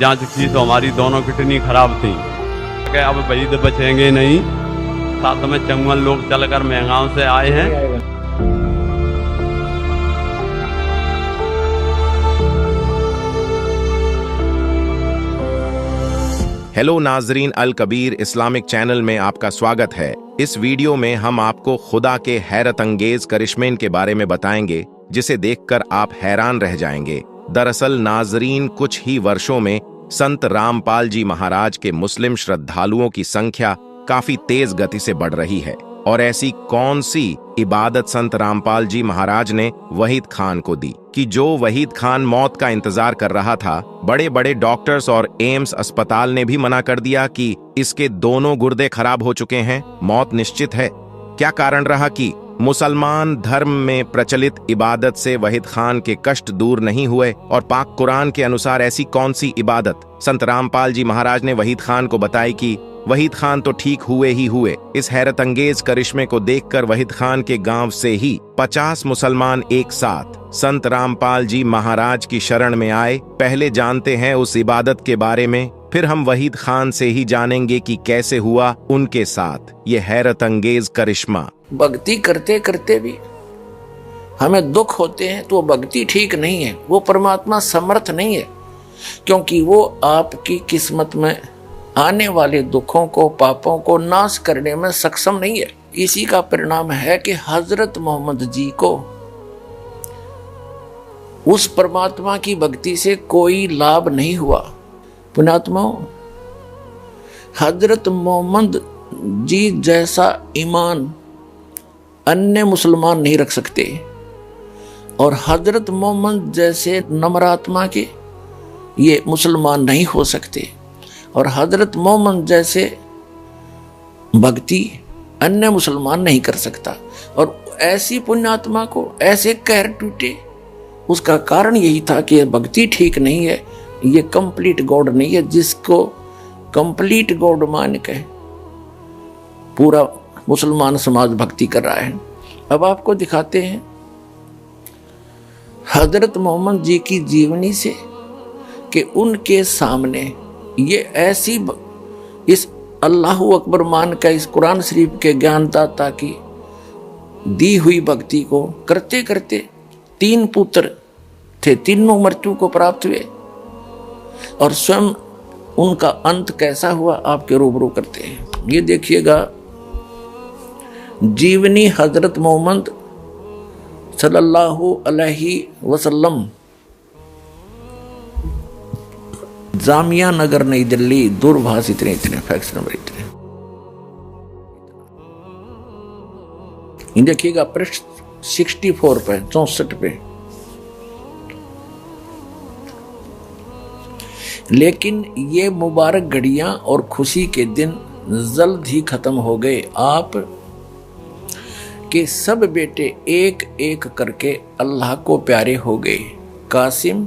जांच की तो हमारी दोनों किडनी खराब थी। अब वहीद बचेंगे नहीं। साथ में चंगुल लोग चलकर महंगाओं से आए हैं। हेलो नाजरीन, अल कबीर इस्लामिक चैनल में आपका स्वागत है। इस वीडियो में हम आपको खुदा के हैरत अंगेज करिश्मे के बारे में बताएंगे, जिसे देखकर आप हैरान रह जाएंगे। दरअसल नाजरीन, कुछ ही वर्षों में संत रामपाल जी महाराज के मुस्लिम श्रद्धालुओं की संख्या काफी तेज गति से बढ़ रही है। और ऐसी कौन सी इबादत संत रामपाल जी महाराज ने वहीद खान को दी कि जो वहीद खान मौत का इंतजार कर रहा था। बड़े बड़े डॉक्टर्स और एम्स अस्पताल ने भी मना कर दिया कि इसके दोनों गुर्दे खराब हो चुके हैं, मौत निश्चित है। क्या कारण रहा कि मुसलमान धर्म में प्रचलित इबादत से वहीद खान के कष्ट दूर नहीं हुए? और पाक कुरान के अनुसार ऐसी कौन सी इबादत संत रामपाल जी महाराज ने वहीद खान को बताई कि वहीद खान तो ठीक हुए ही हुए? इस हैरत अंगेज करिश्मे को देखकर वहीद खान के गांव से ही 50 मुसलमान एक साथ संत रामपाल जी महाराज की शरण में आए। पहले जानते हैं उस इबादत के बारे में, फिर हम वहीद खान से ही जानेंगे कि कैसे हुआ उनके साथ ये हैरत अंगेज करिश्मा। भक्ति करते करते भी हमें दुख होते हैं तो भक्ति ठीक नहीं है, वो परमात्मा समर्थ नहीं है, क्योंकि वो आपकी किस्मत में आने वाले दुखों को, पापों को नाश करने में सक्षम नहीं है। इसी का परिणाम है कि हजरत मोहम्मद जी को उस परमात्मा की भक्ति से कोई लाभ नहीं हुआ। पुण्यात्माओं, हजरत मोहम्मद जी जैसा ईमान अन्य मुसलमान नहीं रख सकते, और हजरत मोहम्मद जैसे नम्रात्मा के ये मुसलमान नहीं हो सकते, और हजरत मोहम्मद जैसे भक्ति अन्य मुसलमान नहीं कर सकता। और ऐसी पुण्यात्मा को ऐसे कहर टूटे, उसका कारण यही था कि भक्ति ठीक नहीं है, ये कंप्लीट गॉड नहीं है। जिसको कंप्लीट गॉड मान के पूरा मुसलमान समाज भक्ति कर रहा है। अब आपको दिखाते हैं हजरत मोहम्मद जी की जीवनी से कि उनके सामने ये ऐसी इस अल्लाहु अकबर मान का, इस कुरान शरीफ के ज्ञानदाता की दी हुई भक्ति को करते करते 3 पुत्र थे, तीनों मृत्यु को प्राप्त हुए, और स्वयं उनका अंत कैसा हुआ आपके रूबरू करते हैं। ये देखिएगा, जीवनी हजरत मोहम्मद सल्लल्लाहु अलैहि वसल्लम, जामिया नगर नई दिल्ली, दूरभाष इतने फैक्स नंबर इतने। देखिएगा पृष्ठ 64 पे, 64 पे। लेकिन ये मुबारक घड़ियां और खुशी के दिन जल्द ही खत्म हो गए। आप के सब बेटे एक एक करके अल्लाह को प्यारे हो गए। कासिम,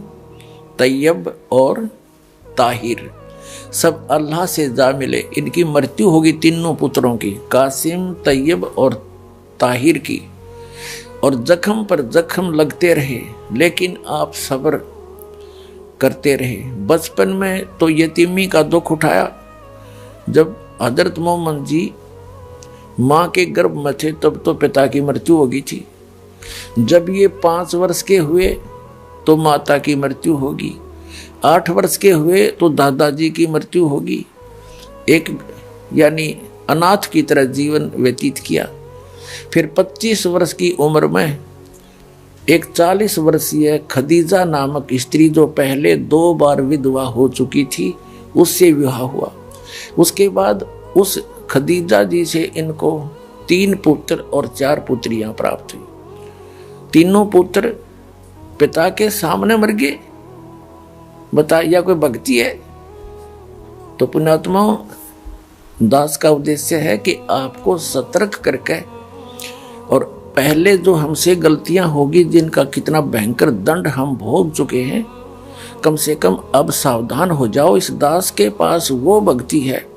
तैयब और ताहिर सब अल्लाह से जा मिले। इनकी मृत्यु होगी तीनों पुत्रों की, कासिम, तैयब और ताहिर की, और जख्म पर जख्म लगते रहे, लेकिन आप सब्र करते रहे। बचपन में तो यतीमी का दुख उठाया। जब हजरत मोहम्मद जी माँ के गर्भ में थे तब तो पिता की मृत्यु हो गई थी। जब ये 5 वर्ष के हुए तो माता की मृत्यु होगी। 8 वर्ष के हुए तो दादाजी की मृत्यु होगी। एक यानी अनाथ की तरह जीवन व्यतीत किया। फिर 25 वर्ष की उम्र में एक 40 वर्षीय खदीजा नामक स्त्री, जो पहले 2 बार विधवा हो चुकी थी, उससे विवाह हुआ। उसके बाद उस खदीजा जी से इनको 3 पुत्र और 4 पुत्रियां प्राप्त हुई। तीनों पुत्र पिता के सामने मर गए। बताइए कोई भक्ति है? तो पुण्यात्माओं, दास का उद्देश्य है कि आपको सतर्क करके, और पहले जो हमसे गलतियां होगी, जिनका कितना भयंकर दंड हम भोग चुके हैं, कम से कम अब सावधान हो जाओ। इस दास के पास वो भक्ति है,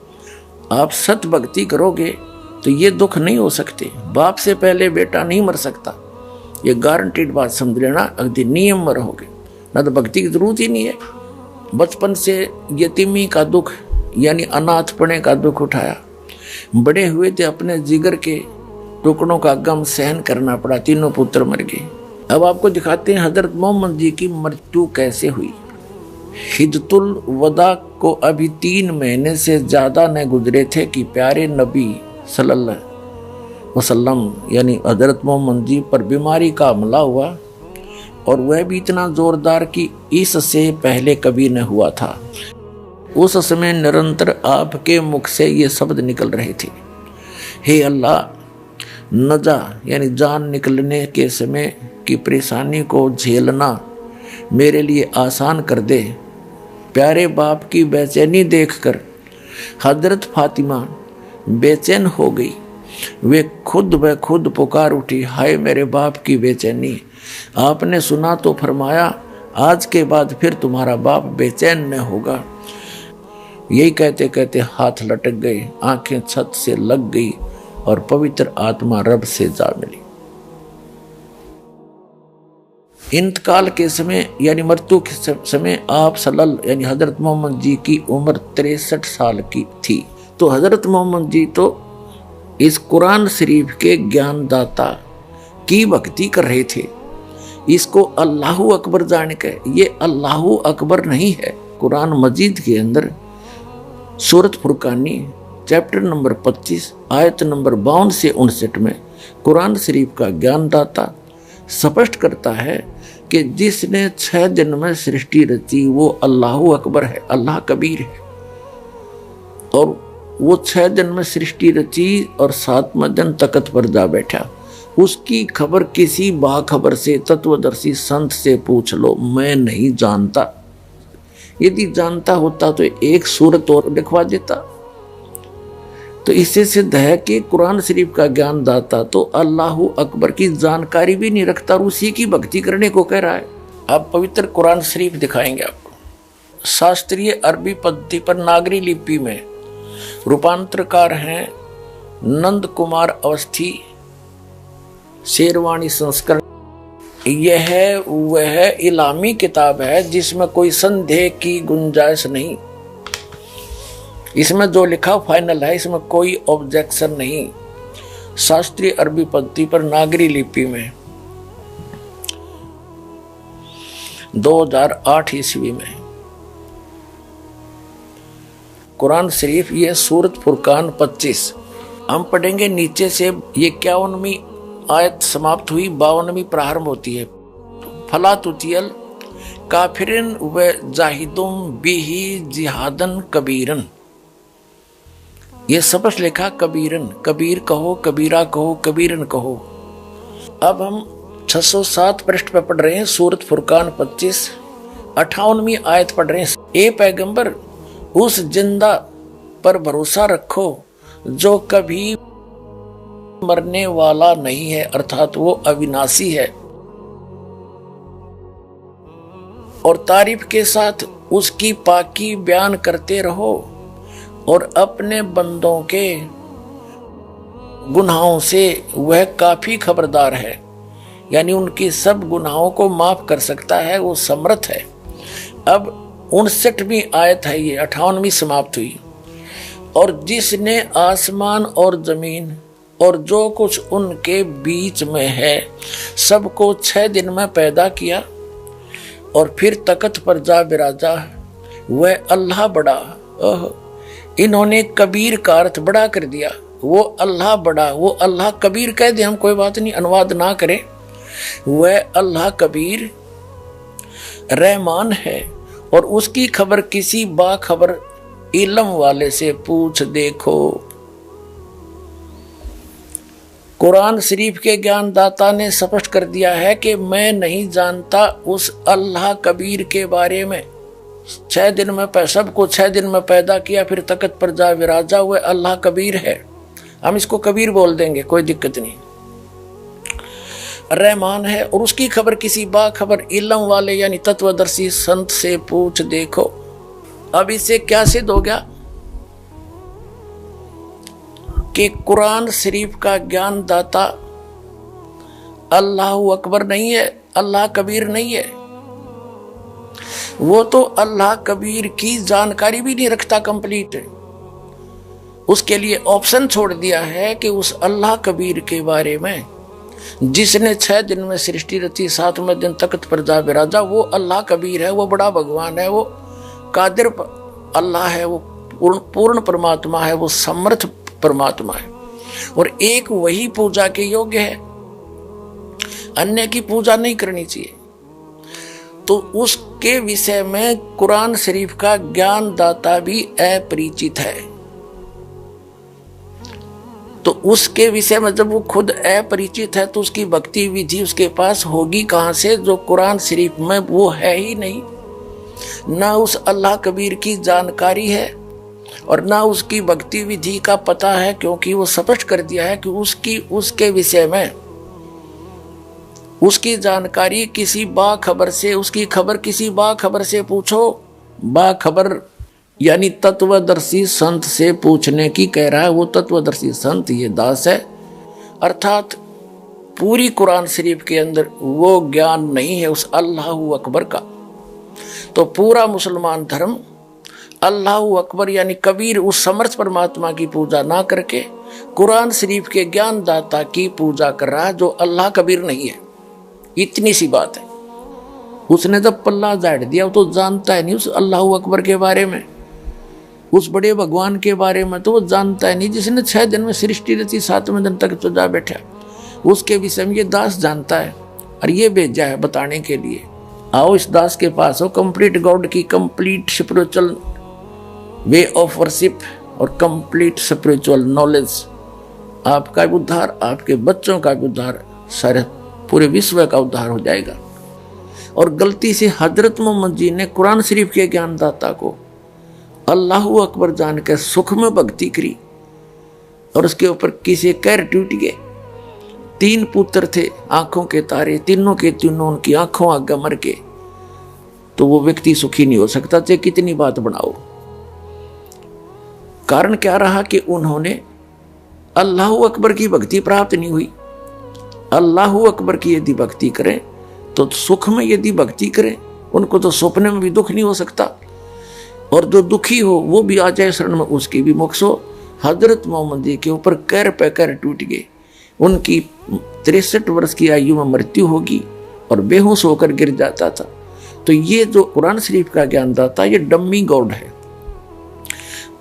आप सत भक्ति करोगे तो ये दुख नहीं हो सकते। बाप से पहले बेटा नहीं मर सकता, ये गारंटीड बात समझ लेना। अगदी नियम में रहोगे ना तो भक्ति की जरूरत ही नहीं है। बचपन से यतीमी का दुख यानी अनाथपने का दुख उठाया। बड़े हुए थे अपने जिगर के टुकड़ों का गम सहन करना पड़ा, तीनों पुत्र मर गए। अब आपको दिखाते हैं हजरत मोहम्मद जी की मृत्यु कैसे हुई। हिजतुल वदा को अभी 3 महीने से ज्यादा न गुजरे थे कि प्यारे नबी सल्लल्लाहु अलैहि वसल्लम यानी हजरत मोहम्मद जी पर बीमारी का हमला हुआ, और वह भी इतना जोरदार कि इससे पहले कभी न हुआ था। उस समय निरंतर आपके मुख से ये शब्द निकल रहे थे, हे अल्लाह, नजा यानी जान निकलने के समय की परेशानी को झेलना मेरे लिए आसान कर दे। प्यारे बाप की बेचैनी देखकर हजरत फातिमा बेचैन हो गई। वे खुद ब खुद पुकार उठी, हाय मेरे बाप की बेचैनी। आपने सुना तो फरमाया, आज के बाद फिर तुम्हारा बाप बेचैन न होगा। यही कहते कहते हाथ लटक गए, आंखें छत से लग गई और पवित्र आत्मा रब से जा मिली। इंतकाल के समय यानी मृत्यु के समय आप सल्लल्लाहु यानी हजरत मोहम्मद जी की उम्र 63 साल की थी। तो हजरत मोहम्मद जी तो इस कुरान शरीफ के ज्ञानदाता की भक्ति कर रहे थे। इसको अल्लाहु अकबर जान के, ये अल्लाहु अकबर नहीं है। कुरान मजीद के अंदर सूरत फुरकानी चैप्टर नंबर 25 आयत नंबर 52 से 59 में कुरान शरीफ का ज्ञानदाता स्पष्ट करता है कि जिसने 6 दिन में सृष्टि रची वो अल्लाहु अकबर है, अल्लाह कबीर है। और वो 6 दिन में सृष्टि रची और 7वें दिन तख्त पर जा बैठा। उसकी खबर किसी बाखबर से, तत्वदर्शी संत से पूछ लो, मैं नहीं जानता। यदि जानता होता तो एक सूरत और लिखवा देता। तो इससे सिद्ध है कि कुरान शरीफ का ज्ञानदाता तो अल्लाहु अकबर की जानकारी भी नहीं रखता और उसी की भक्ति करने को कह रहा है। आप पवित्र कुरान शरीफ दिखाएंगे आपको। शास्त्रीय अरबी पद्धति पर नागरी लिपि में रूपांतरकार हैं नंद कुमार अवस्थी, शेरवानी संस्करण। यह वह इलामी किताब है जिसमें कोई संदेह की गुंजाइश नहीं। इसमें जो लिखा फाइनल है, इसमें कोई ऑब्जेक्शन नहीं। शास्त्रीय अरबी पद्धति पर नागरी लिपि में 2008 ईस्वी में कुरान शरीफ ये सूरत फुरकान 25 हम पढ़ेंगे नीचे से। ये 51वीं आयत समाप्त हुई, 52वीं प्रारंभ होती है। फला तुतियल काफिरन व जाहिदुम बिही जिहादन कबीरन। ये स्पष्ट लिखा कबीरन, कबीर कहो, कबीरा कहो, कबीरन कहो। अब हम 607 पृष्ठ पर पढ़ रहे हैं सूरत फुरकान 25 58वीं आयत पढ़ रहे हैं। ए पैगंबर, उस जिंदा पर भरोसा रखो जो कभी मरने वाला नहीं है, अर्थात वो अविनाशी है, और तारीफ के साथ उसकी पाकी बयान करते रहो और अपने बंदों के गुनाहों से वह काफी खबरदार है, यानी उनकी सब गुनाहों को माफ कर सकता है, वो समर्थ है। अब 59वीं आयत है, ये 58वीं समाप्त हुई। और जिसने आसमान और जमीन और जो कुछ उनके बीच में है सबको 6 दिन में पैदा किया और फिर तख्त पर जा बिराजा, वह अल्लाह बड़ा। इन्होंने कबीर का अर्थ बड़ा कर दिया। वो अल्लाह बड़ा, वो अल्लाह कबीर कह दे, हम कोई बात नहीं, अनुवाद ना करें। वह अल्लाह कबीर रहमान है और उसकी खबर किसी बाखबर इल्म वाले से पूछ देखो। कुरान शरीफ के ज्ञानदाता ने स्पष्ट कर दिया है कि मैं नहीं जानता उस अल्लाह कबीर के बारे में। 6 दिन में सबको 6 दिन में पैदा किया, फिर तख्त पर जा विराजा हुए, अल्लाह कबीर है। हम इसको कबीर बोल देंगे, कोई दिक्कत नहीं। रहमान है और उसकी खबर किसी बाखबर इल्म वाले यानी तत्वदर्शी संत से पूछ देखो। अब इससे क्या सिद्ध हो गया कि कुरान शरीफ का ज्ञानदाता अल्लाह अकबर नहीं है, अल्लाह कबीर नहीं है। वो तो अल्लाह कबीर की जानकारी भी नहीं रखता कंप्लीट। उसके लिए ऑप्शन छोड़ दिया है कि उस अल्लाह कबीर के बारे में जिसने 6 दिन में सृष्टि रची, 7वें दिन तख्त पर जा बिराजा, वो अल्लाह कबीर है, वो बड़ा भगवान है, वो कादिर अल्लाह है, वो पूर्ण परमात्मा है, वो समर्थ परमात्मा है और एक वही पूजा के योग्य है, अन्य की पूजा नहीं करनी चाहिए। तो उसके विषय में कुरान शरीफ का ज्ञान दाता भी अपरिचित है। तो उसके विषय में जब वो खुद अपरिचित है तो उसकी भक्ति विधि उसके पास होगी कहां से, जो कुरान शरीफ में वो है ही नहीं। ना उस अल्लाह कबीर की जानकारी है और ना उसकी भक्ति विधि का पता है, क्योंकि वो स्पष्ट कर दिया है कि उसके विषय में उसकी जानकारी किसी बाखबर से, उसकी खबर किसी बाखबर से पूछो। बाखबर यानी तत्वदर्शी संत से पूछने की कह रहा है। वो तत्वदर्शी संत ये दास है, अर्थात पूरी कुरान शरीफ के अंदर वो ज्ञान नहीं है उस अल्लाह अकबर का। तो पूरा मुसलमान धर्म अल्लाह अकबर यानी कबीर उस समर्थ परमात्मा की पूजा ना करके कुरान शरीफ के ज्ञान दाता की पूजा कर रहा है, जो अल्लाह कबीर नहीं है। इतनी सी बात है। उसने जब पल्ला झाड़ दिया, वो तो जानता है नहीं उस अल्लाह अकबर के बारे में, उस बड़े भगवान के बारे में तो वो जानता है नहीं, जिसने 6 दिन में सृष्टि रची, 7वें दिन तक तो जा बैठा, उसके विषय में ये दास जानता है और ये भेजा है बताने के लिए। आओ इस दास के पास हो, कंप्लीट गॉड की complete spiritual way of worship और कंप्लीट स्पिरिचुअल नॉलेज। आपका भी उद्धार, आपके बच्चों का भी उद्धार, सारे पूरे विश्व का उद्धार हो जाएगा। और गलती से हजरत मोहम्मद जी ने कुरान शरीफ के ज्ञानदाता को अल्लाह अकबर जान के सुख में भक्ति करी और उसके ऊपर किसी कैर टूट गए। 3 पुत्र थे, आंखों के तारे, तीनों के तीनों उनकी आंखों आगे मर के, तो वो व्यक्ति सुखी नहीं हो सकता, चाहे कितनी बात बनाओ। कारण क्या रहा कि उन्होंने अल्लाह अकबर की भक्ति प्राप्त नहीं हुई। अल्लाह अकबर की यदि भक्ति करें तो सुख में यदि भक्ति करें, उनको तो सपने में भी दुख नहीं हो सकता, और जो दुखी हो वो भी आ जाए शरण में, उसकी भी मोक्ष हो। हजरत मोहम्मद जी के ऊपर कैर पे कैर टूट गए। उनकी 63 वर्ष की आयु में मृत्यु होगी और बेहोश होकर गिर जाता था। तो ये जो कुरान शरीफ का ज्ञानदाता, ये डम्मी गॉड है,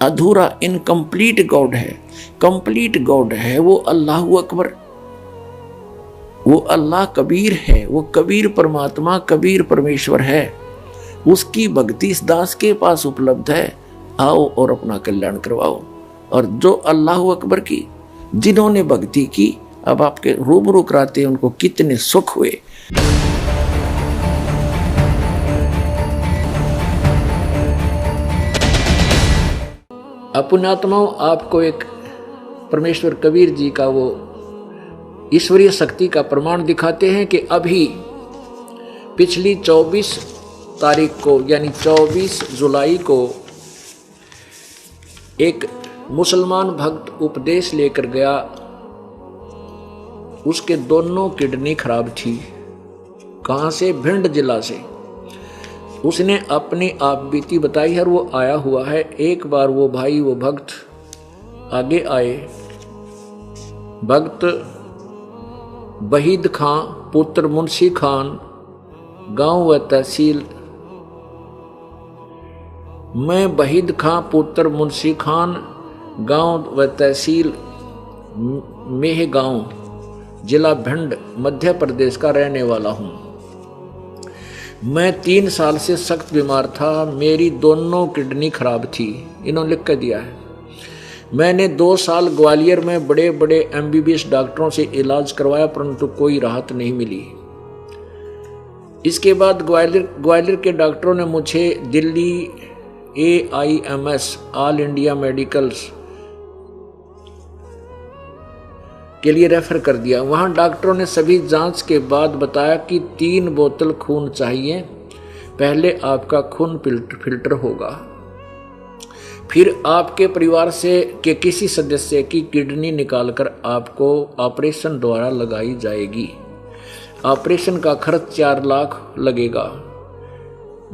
अधूरा इनकम्प्लीट गॉड है। कंप्लीट गॉड है वो अल्लाह अकबर, वो अल्लाह कबीर है, वो कबीर परमात्मा, कबीर परमेश्वर है। उसकी भक्ति इस दास के पास उपलब्ध है। आओ और अपना कल्याण करवाओ। और जो अल्लाह अकबर की जिन्होंने भक्ति की, अब आपके रूबरू कराते उनको कितने सुख हुए। पुण्यात्माओं, आपको एक परमेश्वर कबीर जी का वो ईश्वरीय शक्ति का प्रमाण दिखाते हैं कि अभी पिछली 24 तारीख को यानी 24 जुलाई को एक मुसलमान भक्त उपदेश लेकर गया। उसके दोनों किडनी खराब थी। कहाँ से? भिंड जिला से। उसने अपनी आप बीती बताई है, वो आया हुआ है। एक बार वो भाई, वो भक्त आगे आए। भक्त वहीद खां पुत्र मुंशी खान, गांव व तहसील। मैं वहीद खां पुत्र मुंशी खान, गांव व तहसील मेहगांव, जिला भिंड, मध्य प्रदेश का रहने वाला हूं। मैं 3 साल से सख्त बीमार था। मेरी दोनों किडनी खराब थी। इन्होंने लिख कर दिया है। मैंने 2 साल ग्वालियर में बड़े बड़े MBBS डॉक्टरों से इलाज करवाया, परंतु कोई राहत नहीं मिली। इसके बाद ग्वालियर के डॉक्टरों ने मुझे Delhi AIMS all India medicals के लिए रेफर कर दिया। वहां डॉक्टरों ने सभी जांच के बाद बताया कि 3 बोतल खून चाहिए। पहले आपका खून फिल्टर होगा, फिर आपके परिवार से के किसी सदस्य की किडनी निकालकर आपको ऑपरेशन द्वारा लगाई जाएगी। ऑपरेशन का खर्च 4 लाख लगेगा।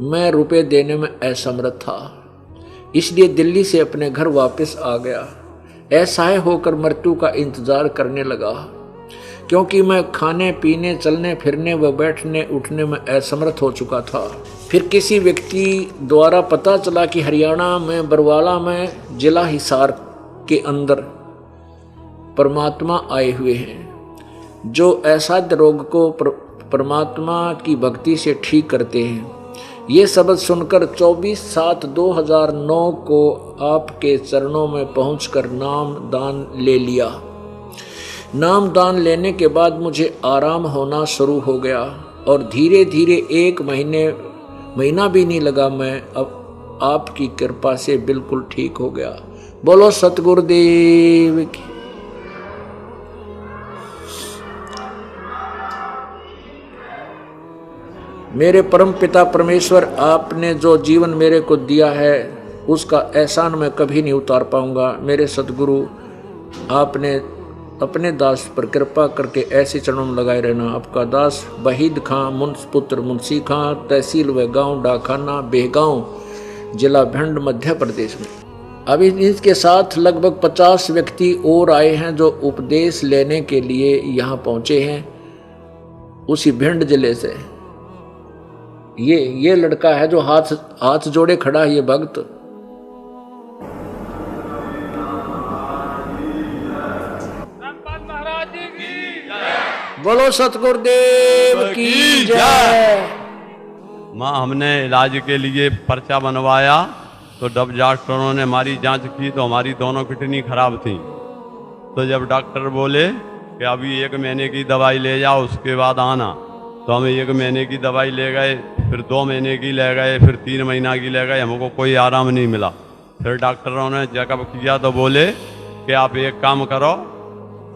मैं रुपए देने में असमर्थ था, इसलिए दिल्ली से अपने घर वापस आ गया। असहाय होकर मृत्यु का इंतजार करने लगा, क्योंकि मैं खाने पीने, चलने फिरने व बैठने उठने में असमर्थ हो चुका था। फिर किसी व्यक्ति द्वारा पता चला कि हरियाणा में बरवाला में जिला हिसार के अंदर परमात्मा आए हुए हैं, जो असाध्य रोग को परमात्मा की भक्ति से ठीक करते हैं। ये शब्द सुनकर 24/7/2009 को आपके चरणों में पहुंचकर नाम दान ले लिया। नाम दान लेने के बाद मुझे आराम होना शुरू हो गया और धीरे धीरे 1 महीना भी नहीं लगा, मैं अब आपकी कृपा से बिल्कुल ठीक हो गया। बोलो सतगुरुदेव की। मेरे परम पिता परमेश्वर, आपने जो जीवन मेरे को दिया है उसका एहसान मैं कभी नहीं उतार पाऊंगा। मेरे सतगुरु, आपने अपने दास पर कृपा करके ऐसे चरणों में लगाए रहना। आपका दास वहीद खां पुत्र मुंशी खां, तहसील व गांव डाखाना बेहगांव, जिला भिंड, मध्य प्रदेश में। अभी इसके साथ लगभग 50 व्यक्ति और आए हैं जो उपदेश लेने के लिए यहाँ पहुंचे हैं, उसी भिंड जिले से। ये लड़का है जो हाथ जोड़े खड़ा है, ये भक्त। बोलो सतगुरुदेव की जय। माँ, हमने इलाज के लिए पर्चा बनवाया तो जब डॉक्टरों ने हमारी जांच की तो हमारी दोनों किडनी खराब थी। तो जब डॉक्टर बोले कि अभी 1 महीने की दवाई ले जाओ, उसके बाद आना, तो हम 1 महीने की दवाई ले गए, फिर 2 महीने की ले गए, फिर 3 महीना की ले गए, हमको कोई आराम नहीं मिला। फिर डॉक्टरों ने चेकअप किया तो बोले कि आप एक काम करो,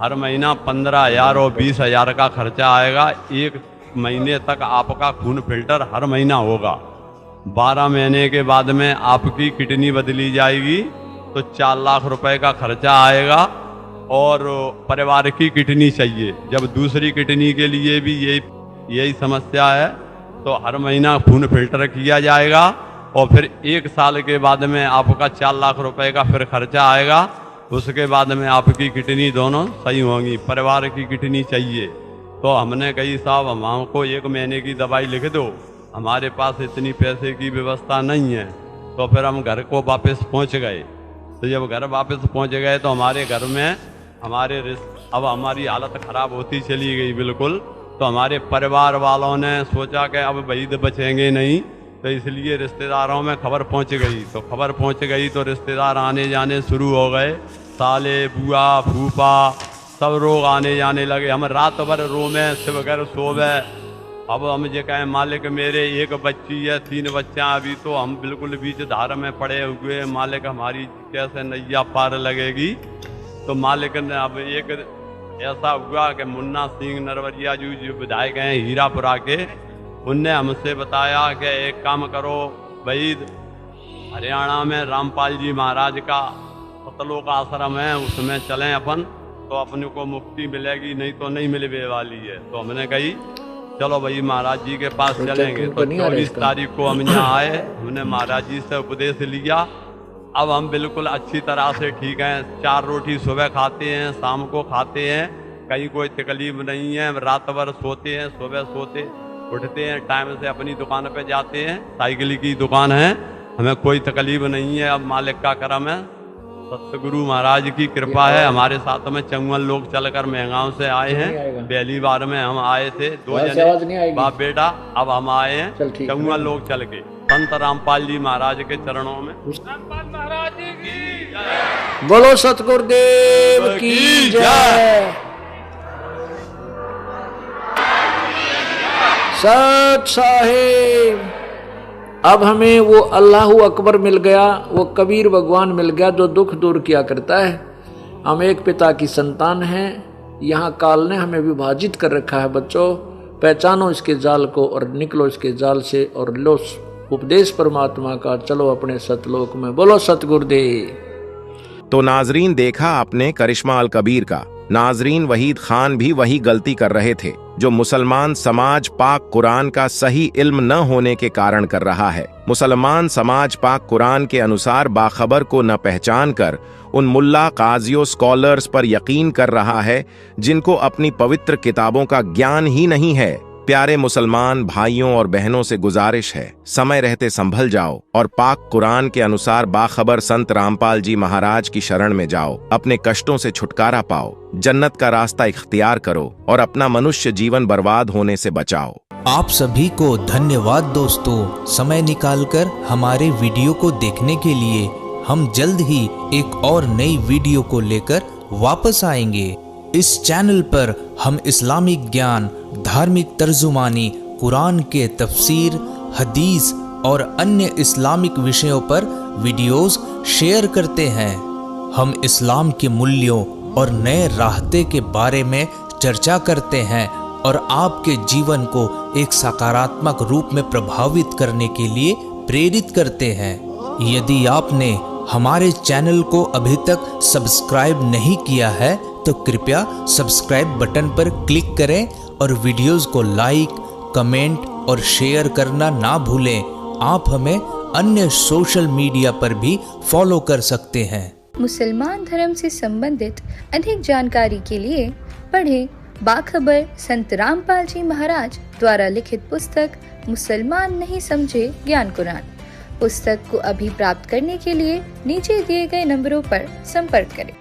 हर महीना 15,000 और 20,000 का खर्चा आएगा, 1 महीने तक आपका खून फिल्टर हर महीना होगा, 12 महीने के बाद में आपकी किडनी बदली जाएगी, तो 4 लाख रुपए का खर्चा आएगा और परिवार की किडनी चाहिए। जब दूसरी किडनी के लिए भी यही समस्या है, तो हर महीना खून फिल्टर किया जाएगा और फिर 1 साल के बाद में आपका 4 लाख रुपए का फिर खर्चा आएगा। उसके बाद में आपकी किडनी दोनों सही होंगी, परिवार की किडनी चाहिए। तो हमने कही साहब हमको 1 महीने की दवाई लिख दो, हमारे पास इतनी पैसे की व्यवस्था नहीं है। तो फिर हम घर को वापस पहुंच गए। तो जब घर वापस पहुंच गए तो हमारे घर में अब हमारी हालत ख़राब होती चली गई बिल्कुल। तो हमारे परिवार वालों ने सोचा कि अब वहीद बचेंगे नहीं, तो इसलिए रिश्तेदारों में खबर पहुंच गई। तो खबर पहुंच गई तो रिश्तेदार आने जाने शुरू हो गए, साले बुआ फूफा सब लोग आने जाने लगे। हम रात भर रो में सिर्फ घर सोवे। अब हम जो कहें मालिक मेरे 1 बच्ची है, 3 बच्चा, अभी तो हम बिल्कुल बीच धार में पड़े हुए, मालिक हमारी कैसे नैया पार लगेगी। तो मालिक ने अब एक ऐसा हुआ कि मुन्ना सिंह नरवरिया जी जो विधायक हैं हीरापुरा के, उनने हमसे बताया कि एक काम करो वहीद, हरियाणा में रामपाल जी महाराज का सतलोक आश्रम है, उसमें चलें अपन, तो अपने को मुक्ति मिलेगी, नहीं तो नहीं मिलने वाली है। तो हमने कही चलो भाई महाराज जी के पास चलेंगे। तो 24 तारीख को हम यहाँ आए, हमने महाराज जी से उपदेश लिया। अब हम बिल्कुल अच्छी तरह से ठीक हैं, 4 रोटी सुबह खाते हैं, शाम को खाते हैं, कहीं कोई तकलीफ नहीं है। रात भर सोते हैं, सुबह सोते उठते हैं, टाइम से अपनी दुकान पे जाते हैं, साइकिल की दुकान है, हमें कोई तकलीफ नहीं है। अब मालिक का करम है, सतगुरु महाराज की कृपा है। हमारे साथ में 54 लोग चलकर महगांव से आए हैं। पहली बार में हम आए थे 2 जने बाप बेटा, अब हम आए हैं 54 लोग चल के संत रामपाल जी महाराज के चरणों में। रामपाल महाराज की जय। बोलो सतगुरुदेव की जय। सत साहिब, अब हमें वो अल्लाहू अकबर मिल गया, वो कबीर भगवान मिल गया जो दुख दूर किया करता है। हम एक पिता की संतान हैं। यहाँ काल ने हमें विभाजित कर रखा है। बच्चों, पहचानो इसके जाल को और निकलो इसके जाल से और लो उपदेश परमात्मा का, चलो अपने सतलोक में। बोलो सतगुरुदेव। तो नाजरीन, देखा आपने करिश्मा अल कबीर का। नाजरीन, वहीद खान भी वही गलती कर रहे थे। जो मुसलमान समाज पाक कुरान का सही इल्म न होने के कारण कर रहा है। मुसलमान समाज पाक कुरान के अनुसार बाखबर को न पहचान कर उन मुल्ला काजियों स्कॉलर्स पर यकीन कर रहा है जिनको अपनी पवित्र किताबों का ज्ञान ही नहीं है। प्यारे मुसलमान भाइयों और बहनों से गुजारिश है, समय रहते संभल जाओ और पाक कुरान के अनुसार बाखबर संत रामपाल जी महाराज की शरण में जाओ। अपने कष्टों से छुटकारा पाओ, जन्नत का रास्ता इख्तियार करो और अपना मनुष्य जीवन बर्बाद होने से बचाओ। आप सभी को धन्यवाद दोस्तों, समय निकालकर हमारे वीडियो को देखने के लिए। हम जल्द ही एक और नई वीडियो को लेकर वापस आएंगे। इस चैनल पर हम इस्लामिक ज्ञान, धार्मिक तर्जुमानी, कुरान के तफसीर, हदीस और अन्य इस्लामिक विषयों पर वीडियोस शेयर करते हैं। हम इस्लाम के मूल्यों और नए रास्ते के बारे में चर्चा करते हैं और आपके जीवन को एक सकारात्मक रूप में प्रभावित करने के लिए प्रेरित करते हैं। यदि आपने हमारे चैनल को अभी तक सब्सक्राइब नहीं किया है तो कृपया सब्सक्राइब बटन पर क्लिक करें और वीडियोस को लाइक, कमेंट और शेयर करना ना भूलें। आप हमें अन्य सोशल मीडिया पर भी फॉलो कर सकते हैं। मुसलमान धर्म से संबंधित अधिक जानकारी के लिए पढ़ें बाखबर संत रामपाल जी महाराज द्वारा लिखित पुस्तक मुसलमान नहीं समझे ज्ञान कुरान। पुस्तक को अभी प्राप्त करने के लिए नीचे दिए गए नंबरों पर संपर्क करें।